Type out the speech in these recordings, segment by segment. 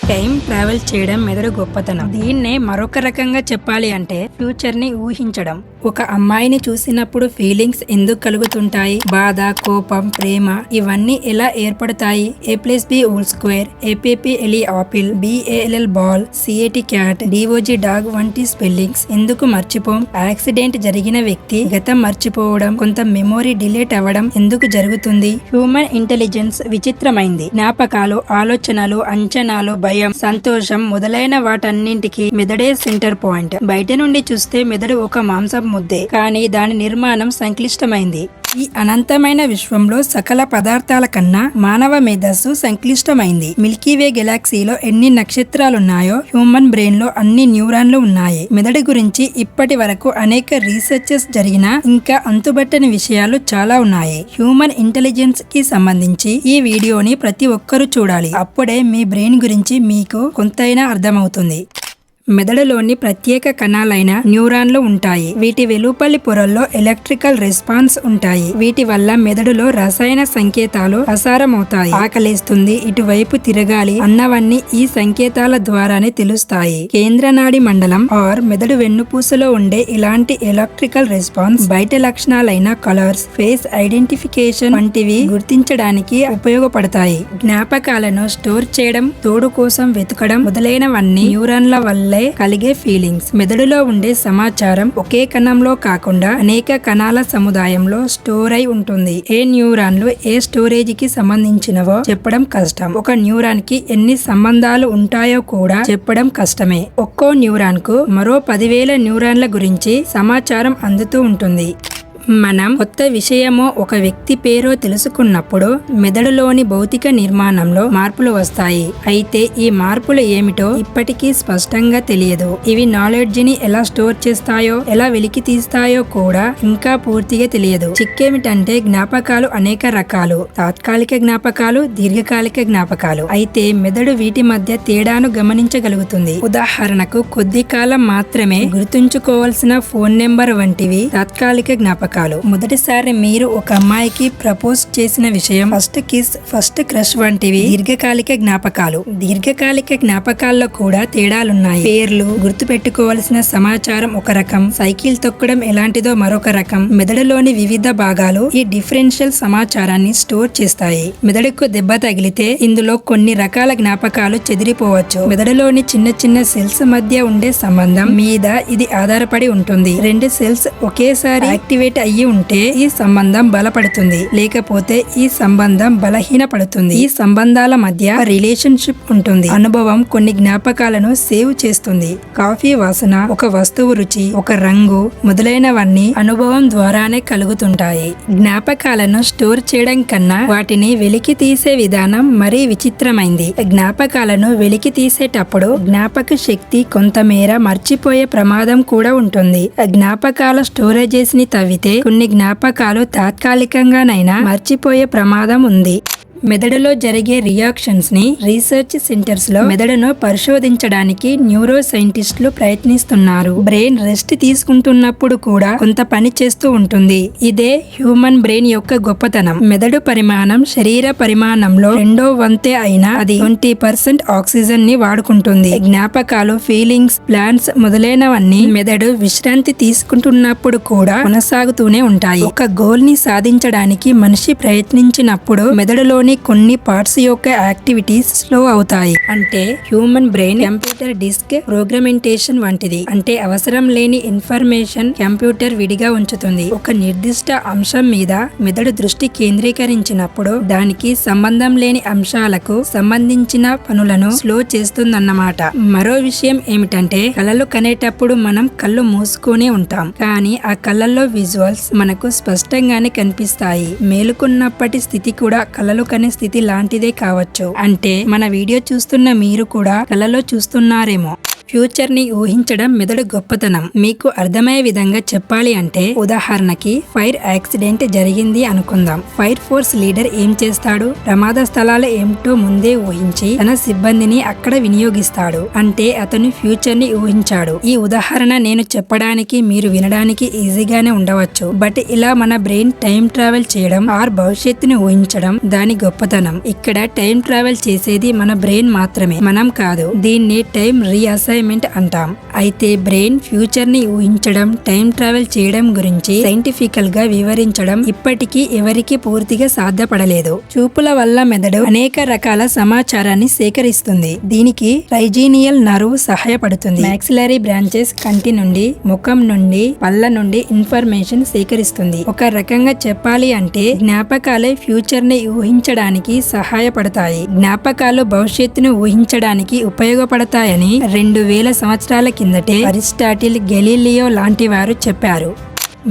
Time travel చేయడం మెదడు గొప్పతనం. దీన్నే మరొక రకంగా చెప్పాలి అంటే ఫ్యూచర్ ని ఊహించడం. ఒక అమ్మాయిని చూసినప్పుడు ఫీలింగ్స్ ఎందుకు కలుగుతుంటాయి, బాధ, కోపం, ప్రేమ ఇవన్నీ ఎలా ఏర్పడతాయి, A+B² APPLE apple, BALL ball, CAT cat, DOG dog వంటి స్పెల్లింగ్స్ ఎందుకు మర్చిపోం, యాక్సిడెంట్ జరిగిన వ్యక్తి గతం మర్చిపోవడం, కొంత మెమొరీ డిలీట్ అవ్వడం ఎందుకు జరుగుతుంది. హ్యూమన్ ఇంటెలిజెన్స్ విచిత్రమైంది. జ్ఞాపకాలు, ఆలోచనలు, అంచనాలు, భయం, సంతోషం మొదలైన వాటన్నింటికి మెదడే సెంటర్ పాయింట్. బయట నుండి చూస్తే మెదడు ఒక మాంసం ముద్దే, కానీ దాని నిర్మాణం సంక్లిష్టమైంది. ఈ అనంతమైన విశ్వంలో సకల పదార్థాల కన్నా మానవ మేధస్సు సంక్లిష్టమైంది. మిల్కీవే గెలాక్సీలో ఎన్ని నక్షత్రాలున్నాయో హ్యూమన్ బ్రెయిన్ లో అన్ని న్యూరాన్లు ఉన్నాయి. మెదడు గురించి ఇప్పటి వరకు అనేక రీసెర్చెస్ జరిగినా ఇంకా అంతుబట్టని విషయాలు చాలా ఉన్నాయి. హ్యూమన్ ఇంటెలిజెన్స్ కి సంబంధించి ఈ వీడియోని ప్రతి ఒక్కరూ చూడాలి. అప్పుడే మీ బ్రెయిన్ గురించి మీకు కొంతైనా అర్థమవుతుంది. మెదడులోని ప్రత్యేక కణాలైన న్యూరాన్లు ఉంటాయి. వీటి వెలుపలి పొరల్లో ఎలక్ట్రికల్ రెస్పాన్స్ ఉంటాయి. వీటి వల్ల మెదడులో రసాయన సంకేతాలు ప్రసారమవుతాయి. ఆకలేస్తుంది, ఇటువైపు తిరగాలి అన్నవన్నీ ఈ సంకేతాల ద్వారానే తెలుస్తాయి. కేంద్ర నాడి మండలం ఆర్ మెదడు వెన్నుపూసలో ఉండే ఇలాంటి ఎలక్ట్రికల్ రెస్పాన్స్ బయట లక్షణాలైన కలర్స్, ఫేస్ ఐడెంటిఫికేషన్ వంటివి గుర్తించడానికి ఉపయోగపడతాయి. జ్ఞాపకాలను స్టోర్ చేయడం, తోడు కోసం వెతకడం మొదలైనవన్నీ న్యూరాన్ల వల్ల కలిగే ఫీలింగ్స్. మెదడులో ఉండే సమాచారం ఒకే కణంలో కాకుండా అనేక కణాల సముదాయంలో స్టోర్ అయి ఉంటుంది. ఏ న్యూరాన్లు ఏ స్టోరేజ్ కి సంబంధించినవో చెప్పడం కష్టం. ఒక న్యూరాన్ కి ఎన్ని సంబంధాలు ఉంటాయో కూడా చెప్పడం కష్టమే. ఒక్కో న్యూరాన్ కు మరో 10,000 న్యూరాన్ల గురించి సమాచారం అందుతూ ఉంటుంది. మనం కొత్త విషయమో ఒక వ్యక్తి పేరో తెలుసుకున్నప్పుడు మెదడులోని భౌతిక నిర్మాణంలో మార్పులు వస్తాయి. అయితే ఈ మార్పులు ఏమిటో ఇప్పటికీ స్పష్టంగా తెలియదు. ఇవి నాలెడ్జ్ ని ఎలా స్టోర్ చేస్తాయో, ఎలా వెలికి తీస్తాయో కూడా ఇంకా పూర్తిగా తెలియదు. చిక్కేమిటంటే జ్ఞాపకాలు అనేక రకాలు. తాత్కాలిక జ్ఞాపకాలు, దీర్ఘకాలిక జ్ఞాపకాలు. అయితే మెదడు వీటి మధ్య తేడాను గమనించగలుగుతుంది. ఉదాహరణకు కొద్ది కాలం మాత్రమే గుర్తుంచుకోవాల్సిన ఫోన్ నెంబర్ వంటివి తాత్కాలిక జ్ఞాపకాలు. మొదటిసారి మీరు ఒక అమ్మాయికి ప్రపోజ్ చేసిన విషయం, ఫస్ట్ కిస్, ఫస్ట్ క్రష్ వంటివి దీర్ఘకాలిక జ్ఞాపకాలు. దీర్ఘకాలిక జ్ఞాపకాల్లో కూడా తేడాలున్నాయి. పేర్లు, గుర్తు పెట్టుకోవాల్సిన సమాచారం ఒక రకం, సైకిల్ తొక్కడం ఎలాంటిదో మరొక రకం. మెదడులోని వివిధ భాగాలు ఈ డిఫరెన్షియల్ సమాచారాన్ని స్టోర్ చేస్తాయి. మెదడుకు దెబ్బ తగిలితే ఇందులో కొన్ని రకాల జ్ఞాపకాలు చెదిరిపోవచ్చు. మెదడులోని చిన్న చిన్న సెల్స్ మధ్య ఉండే సంబంధం మీద ఇది ఆధారపడి ఉంటుంది. 2 సెల్స్ ఒకేసారి యాక్టివేట్ అయ్యి ఉంటే ఈ సంబంధం బలపడుతుంది, లేకపోతే ఈ సంబంధం బలహీనపడుతుంది. ఈ సంబంధాల మధ్య రిలేషన్షిప్ ఉంటుంది. అనుభవం కొన్ని జ్ఞాపకాలను సేవ్ చేస్తుంది. కాఫీ వాసన, ఒక వస్తువు రుచి, ఒక రంగు మొదలైనవన్నీ అనుభవం ద్వారానే కలుగుతుంటాయి. జ్ఞాపకాలను స్టోర్ చేయడం కన్నా వాటిని వెలికి తీసే విధానం మరీ విచిత్రమైంది. జ్ఞాపకాలను వెలికి తీసేటప్పుడు జ్ఞాపక శక్తి కొంతమేర మర్చిపోయే ప్రమాదం కూడా ఉంటుంది. జ్ఞాపకాల స్టోరేజెస్ ని తవ్వితే కొన్ని జ్ఞాపకాలు తాత్కాలికంగానైనా మర్చిపోయే ప్రమాదం ఉంది. మెదడులో జరిగే రియాక్షన్స్ ని రీసెర్చ్ సెంటర్స్ లో మెదడును పరిశోధించడానికి న్యూరో సైంటిస్టులు ప్రయత్నిస్తున్నారు. బ్రెయిన్ రెస్ట్ తీసుకుంటున్నప్పుడు కూడా కొంత పని చేస్తూ ఉంటుంది. ఇదే హ్యూమన్ బ్రెయిన్ యొక్క గొప్పతనం. మెదడు పరిమాణం శరీర పరిమాణంలో 2వ వంతే అయినా అది 20% ఆక్సిజన్ ని వాడుకుంటుంది. జ్ఞాపకాలు, ఫీలింగ్స్, ప్లాన్స్ మొదలైనవన్నీ మెదడు విశ్రాంతి తీసుకుంటున్నప్పుడు కూడా కొనసాగుతూనే ఉంటాయి. ఒక గోల్ ని సాధించడానికి మనిషి ప్రయత్నించినప్పుడు మెదడులోని కొన్ని పార్ట్స్ యొక్క యాక్టివిటీస్ స్లో అవుతాయి. అంటే హ్యూమన్ బ్రెయిన్ కంప్యూటర్ డిస్క్ ప్రోగ్రామెంటేషన్ వంటిది. అంటే అవసరం లేని ఇన్ఫర్మేషన్ కంప్యూటర్ విడిగా ఉంచుతుంది. ఒక నిర్దిష్ట అంశం మీద మెదడు దృష్టి కేంద్రీకరించినప్పుడు దానికి సంబంధం లేని అంశాలకు సంబంధించిన పనులను స్లో చేస్తుందన్నమాట. మరో విషయం ఏమిటంటే కలలు కనేటప్పుడు మనం కళ్ళు మూసుకొని ఉంటాం, కానీ ఆ కళ్ళల్లో విజువల్స్ మనకు స్పష్టంగానే కనిపిస్తాయి. మేలుకున్నప్పటి స్థితి కూడా కలలు కనే స్థితి లాంటిదే కావచ్చు. అంటే మన వీడియో చూస్తున్న మీరు కూడా కలలో చూస్తున్నారేమో. ఫ్యూచర్ ని ఊహించడం మెదడు గొప్పతనం. మీకు అర్థమయ్యే విధంగా చెప్పాలి అంటే, ఉదాహరణకి ఫైర్ యాక్సిడెంట్ జరిగింది అనుకుందాం. ఫైర్ ఫోర్స్ లీడర్ ఏం చేస్తాడు? ప్రమాద స్థలాలు ఏమిటో ముందే ఊహించి తన సిబ్బందిని అక్కడ వినియోగిస్తాడు. అంటే అతను ఫ్యూచర్ ని ఊహించాడు. ఈ ఉదాహరణ నేను చెప్పడానికి మీరు వినడానికి ఈజీగానే ఉండవచ్చు, బట్ ఇలా మన బ్రెయిన్ టైం ట్రావెల్ చేయడం ఆర్ భవిష్యత్తుని ఊహించడం దాని గొప్పతనం. ఇక్కడ టైం ట్రావెల్ చేసేది మన బ్రెయిన్ మాత్రమే, మనం కాదు. దీన్ని టైం రీఅసైన్మెంట్ అంటాం. అయితే బ్రెయిన్ ఫ్యూచర్ ని ఊహించడం, టైం ట్రావెల్ చేయడం గురించి సైంటిఫికల్ గా వివరించడం ఇప్పటికీ ఎవరికి పూర్తిగా సాధ్యపడలేదు. చూపుల వల్ల మెదడు అనేక రకాల సమాచారాన్ని సేకరిస్తుంది. దీనికి ట్రైజీనియల్ నర్వ్ సహాయపడుతుంది. మాక్సిలరీ బ్రాంచెస్ కంటి నుండి, ముఖం నుండి, పళ్ళ నుండి ఇన్ఫర్మేషన్ సేకరిస్తుంది. ఒక రకంగా చెప్పాలి అంటే జ్ఞాపకాలే ఫ్యూచర్ ని ఊహించడానికి సహాయపడతాయి. జ్ఞాపకాలు భవిష్యత్తును ఊహించడానికి ఉపయోగపడతాయని 2000 సంవత్సరాల కిందటే అరిస్టాటిల్, గెలీలియో లాంటి వారు చెప్పారు.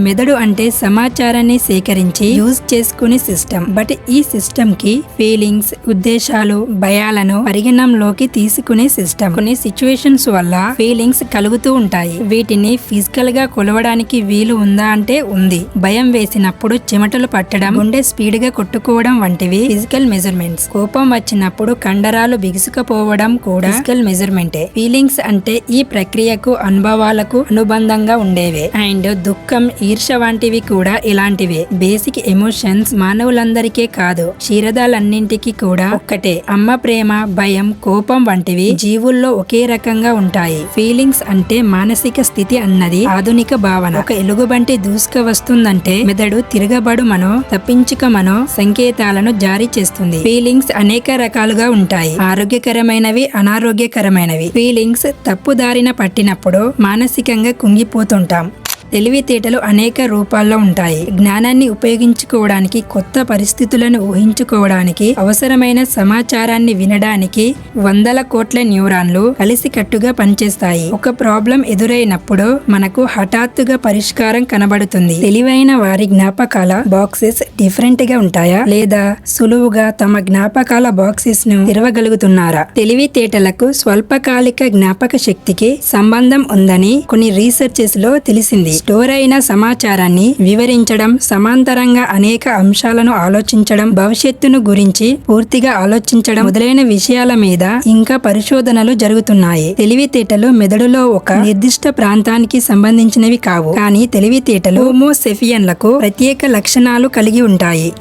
మెదడు అంటే సమాచారాన్ని సేకరించి యూజ్ చేసుకునే సిస్టమ్. బట్ ఈ సిస్టమ్ కి ఫీలింగ్స్, ఉద్దేశాలు, భయాలను పరిగణంలోకి తీసుకునే సిస్టమ్. కొన్ని సిచ్యువేషన్స్ వల్ల ఫీలింగ్స్ కలుగుతూ ఉంటాయి. వీటిని ఫిజికల్ గా కొలవడానికి వీలు ఉందా అంటే ఉంది. భయం వేసినప్పుడు చెమటలు పట్టడం, గుండె స్పీడ్ గా కొట్టుకోవడం వంటివి ఫిజికల్ మెజర్మెంట్స్. కోపం వచ్చినప్పుడు కండరాలు బిగుసుకుపోవడం కూడా ఫిజికల్ మెజర్మెంటే. ఫీలింగ్స్ అంటే ఈ ప్రక్రియకు, అనుభవాలకు అనుబంధంగా ఉండేవే. అండ్ దుఃఖం, ఈర్ష్య వంటివి కూడా ఇలాంటివే. బేసిక్ ఎమోషన్స్ మానవులందరికీ కాదు, క్షీరదాలన్నింటికి కూడా ఒక్కటే. అమ్మ ప్రేమ, భయం, కోపం వంటివి జీవుల్లో ఒకే రకంగా ఉంటాయి. ఫీలింగ్స్ అంటే మానసిక స్థితి అన్నది ఆధునిక భావన. ఒక ఎలుగుబంటి దూసుక వస్తుందంటే మెదడు తిరగబడుమనో, తప్పించుకమనో సంకేతాలను జారీ చేస్తుంది. ఫీలింగ్స్ అనేక రకాలుగా ఉంటాయి. ఆరోగ్యకరమైనవి, అనారోగ్యకరమైనవి. ఫీలింగ్స్ తప్పుదారిన పట్టినప్పుడు మానసికంగా కుంగిపోతుంటాం. తెలివితేటలు అనేక రూపాల్లో ఉంటాయి. జ్ఞానాన్ని ఉపయోగించుకోవడానికి, కొత్త పరిస్థితులను ఊహించుకోవడానికి, అవసరమైన సమాచారాన్ని వినడానికి 100 కోట్ల న్యూరాన్లు కలిసికట్టుగా పనిచేస్తాయి. ఒక ప్రాబ్లం ఎదురైనప్పుడు మనకు హఠాత్తుగా పరిష్కారం కనబడుతుంది. తెలివైన వారి జ్ఞాపకాల బాక్సెస్ డిఫరెంట్ గా ఉంటాయా, లేదా సులువుగా తమ జ్ఞాపకాల బాక్సెస్ ను తెరవగలుగుతున్నారా? తెలివితేటలకు స్వల్పకాలిక జ్ఞాపక శక్తికి సంబంధం ఉందని కొన్ని రీసెర్చెస్ లో తెలిసింది. స్టోర్ అయిన సమాచారాన్ని వివరించడం, సమాంతరంగా అనేక అంశాలను ఆలోచించడం, భవిష్యత్తును గురించి పూర్తిగా ఆలోచించడం మొదలైన విషయాల మీద ఇంకా పరిశోధనలు జరుగుతున్నాయి. తెలివితేటలు మెదడులో ఒక నిర్దిష్ట ప్రాంతానికి సంబంధించినవి కావు, కానీ తెలివితేటలు హోమోసెఫియన్లకు ప్రత్యేక లక్షణాలు కలిగి ఉంటాయి.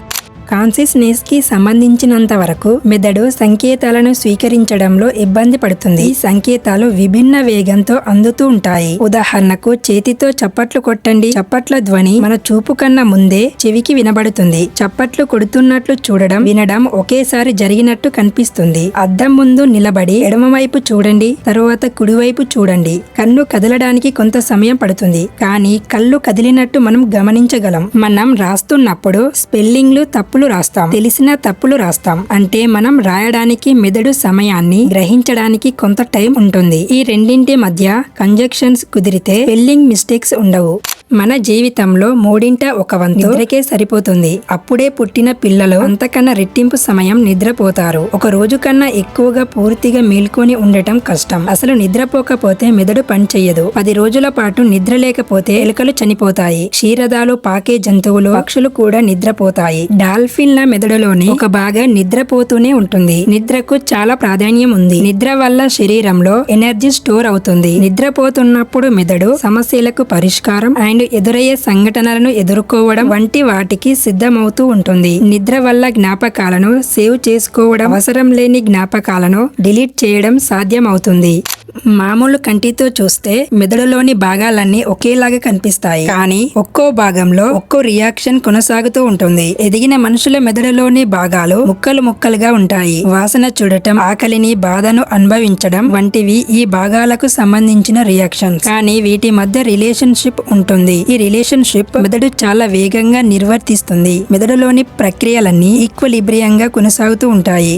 కాన్షియస్నెస్ కి సంబంధించినంత వరకు మెదడు సంకేతాలను స్వీకరించడంలో ఇబ్బంది పడుతుంది. ఈ సంకేతాలు విభిన్న వేగంతో అందుతూ ఉంటాయి. ఉదాహరణకు చేతితో చప్పట్లు కొట్టండి. చప్పట్ల ధ్వని మన చూపు కన్నా ముందే చెవికి వినబడుతుంది. చప్పట్లు కొడుతున్నట్లు చూడడం, వినడం ఒకేసారి జరిగినట్టు కనిపిస్తుంది. అద్దం ముందు నిలబడి ఎడమవైపు చూడండి, తరువాత కుడివైపు చూడండి. కన్ను కదలడానికి కొంత సమయం పడుతుంది, కానీ కళ్ళు కదిలినట్టు మనం గమనించగలం. మనం రాస్తున్నప్పుడు స్పెల్లింగ్లు తప్పులు రాస్తాం, తెలిసిన తప్పులు రాస్తాం. అంటే మనం రాయడానికి మెదడు సమయాన్ని గ్రహించడానికి కొంత టైం ఉంటుంది. ఈ రెండింటి మధ్య కంజంక్షన్స్ కుదిరితే స్పెల్లింగ్ మిస్టేక్స్ ఉండవు. మన జీవితంలో 1/3 నిద్రకే సరిపోతుంది. అప్పుడే పుట్టిన పిల్లలు అంతకన్నా రెట్టింపు సమయం నిద్రపోతారు. ఒక రోజు కన్నా ఎక్కువగా పూర్తిగా మేల్కొని ఉండటం కష్టం. అసలు నిద్రపోకపోతే మెదడు పనిచెయ్యదు. 10 రోజుల పాటు నిద్ర లేకపోతే ఎలుకలు చనిపోతాయి. క్షీరదాలు, పాకే జంతువులు, పక్షులు కూడా నిద్రపోతాయి. డాల్ఫిన్ల మెదడులోని ఒక భాగం నిద్రపోతూనే ఉంటుంది. నిద్రకు చాలా ప్రాధాన్యం ఉంది. నిద్ర వల్ల శరీరంలో ఎనర్జీ స్టోర్ అవుతుంది. నిద్రపోతున్నప్పుడు మెదడు సమస్యలకు పరిష్కారం అండ్ ఎదురయ్యే సంఘటనలను ఎదుర్కోవడం వంటి వాటికి సిద్ధమవుతూ ఉంటుంది. నిద్ర వల్ల జ్ఞాపకాలను సేవ్ చేసుకోవడం, అవసరం లేని జ్ఞాపకాలను డిలీట్ చేయడం సాధ్యమవుతుంది. మామూలు కంటితో చూస్తే మెదడులోని భాగాలన్నీ ఒకేలాగా కనిపిస్తాయి, కానీ ఒక్కో భాగంలో ఒక్కో రియాక్షన్ కొనసాగుతూ ఉంటుంది. ఎదిగిన మనుషుల మెదడులోని భాగాలు ముక్కలు ముక్కలుగా ఉంటాయి. వాసన చూడటం, ఆకలిని, బాధను అనుభవించడం వంటివి ఈ భాగాలకు సంబంధించిన రియాక్షన్స్. కానీ వీటి మధ్య రిలేషన్షిప్ ఉంటుంది. ఈ రిలేషన్షిప్ మెదడు చాలా వేగంగా నిర్వర్తిస్తుంది. మెదడులోని ప్రక్రియలన్నీ ఈక్వలిబ్రియంగా కొనసాగుతూ ఉంటాయి.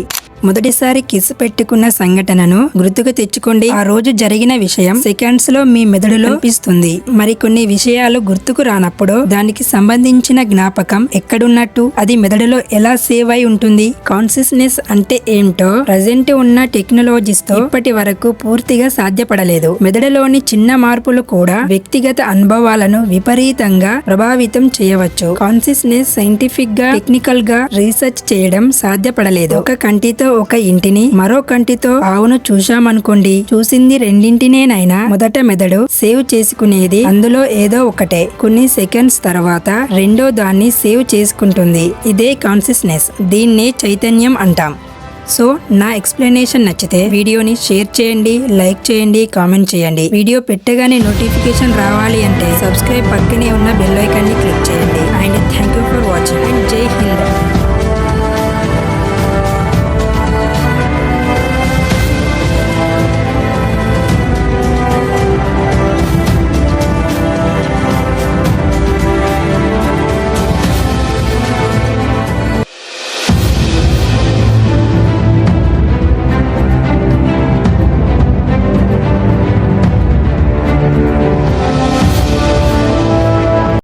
మొదటిసారి కిస్ పెట్టుకున్న సంఘటనను గుర్తుకు తెచ్చుకోండి. ఆ రోజు జరిగిన విషయం సెకండ్స్ లో మీ మెదడులో కనిపిస్తుంది. మరికొన్ని విషయాలు గుర్తుకు రానప్పుడు దానికి సంబంధించిన జ్ఞాపకం ఎక్కడున్నట్టు, అది మెదడులో ఎలా సేవ్ అయి ఉంటుంది. కాన్షియస్నెస్ అంటే ఏంటో ప్రజెంట్ ఉన్న టెక్నాలజీస్ తో ఇప్పటి వరకు పూర్తిగా సాధ్యపడలేదు. మెదడులోని చిన్న మార్పులు కూడా వ్యక్తిగత అనుభవాలను విపరీతంగా ప్రభావితం చేయవచ్చు. కాన్షియస్నెస్ సైంటిఫిక్ గా టెక్నికల్ గా రీసెర్చ్ చేయడం సాధ్యపడలేదు. ఒక కంటితో ఒక ఇంటిని, మరో కంటితో ఆవును చూశామనుకోండి, చూసింది రెండింటినేనైనా మొదట మెదడు సేవ్ చేసుకునేది అందులో ఏదో ఒకటే. కొన్ని సెకండ్స్ తర్వాత రెండో దాన్ని సేవ్ చేసుకుంటుంది. ఇదే కాన్షియస్నెస్. దీన్నే చైతన్యం అంటాం. సో నా ఎక్స్ప్లెనేషన్ నచ్చితే వీడియోని షేర్ చేయండి, లైక్ చేయండి, కామెంట్ చేయండి. వీడియో పెట్టగానే నోటిఫికేషన్ రావాలి అంటే సబ్స్క్రైబ్ పక్కనే ఉన్న బెల్ ఐకాన్ని క్లిక్ చేయండి. And thank you for watching.